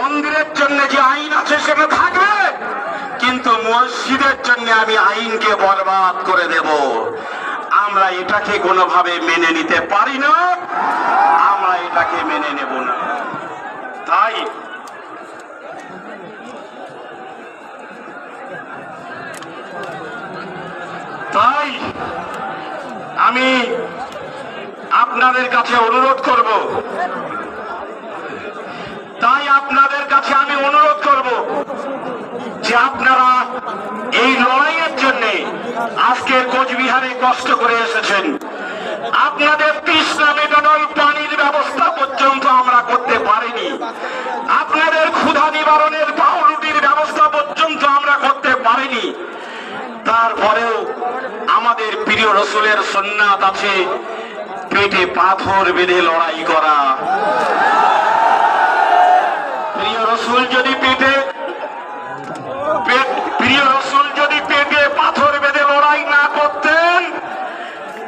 মন্দিরের জন্য যে আইন আছে সেটা থাকবে, কিন্তু মসজিদের জন্য আমি আইনকে বরবাদ করে দেব। আমরা এটাকে কোনোভাবে মেনে নিতে পারি না, আমরা এটাকে মেনে নেব না। তাই আমি আপনাদের কাছে অনুরোধ করব, যে আপনারা এই লড়াইয়ের জন্য আজকে কোচবিহারে কষ্ট করে এসেছেন। আপনাদের তৃষ্ণা মেটানোর পানির ব্যবস্থা পর্যন্ত আমরা করতে পারিনি, আপনাদের ক্ষুধা নিবারণের পাউরুটির ব্যবস্থা পর্যন্ত আমরা করতে পারিনি। তারপরেও আমাদের প্রিয় রসুলের সুন্নাত আছে পেটে পাথর বেঁধে লড়াই করা। প্রিয় রসুল যদি পেটে পাথর বেঁধে লড়াই না করতেন,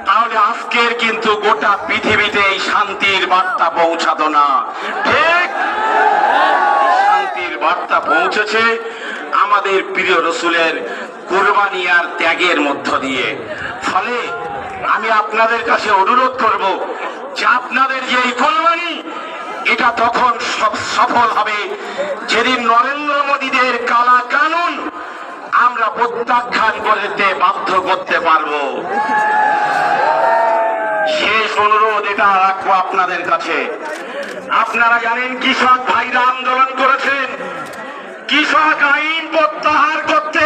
তাহলে আজকের কিন্তু গোটা পৃথিবীতে এই শান্তির বার্তা পৌঁছাতো না। ঠিক শান্তির বার্তা পৌঁছেছে আমাদের প্রিয় রসুলের কুরবানি আর ত্যাগের মধ্য দিয়ে। ফলে আমি আপনাদের কাছে অনুরোধ করব যে আপনাদের যে এই কুরবানি, এটা তখন সফল হবে যেদিন নরেন্দ্র মোদীদের কালা কানুন আমরা প্রত্যাখ্যান করতে বাধ্য করতে পারবো। শেষ অনুরোধ এটা রাখবো আপনাদের কাছে। আপনারা জানেন কৃষক ভাইরা আন্দোলন করেছেন, কৃষক আইন প্রত্যাহার করতে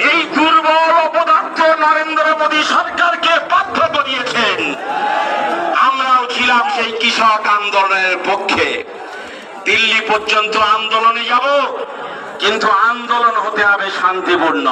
এই দুর্বল অপদার্থ নরেন্দ্র মোদী সরকারকে বাধ্য করিয়েছেন। আমরাও ছিলাম সেই কৃষক আন্দোলনের পক্ষে। দিল্লি পর্যন্ত আন্দোলনে যাব, কিন্তু আন্দোলন হতে হবে শান্তিপূর্ণ।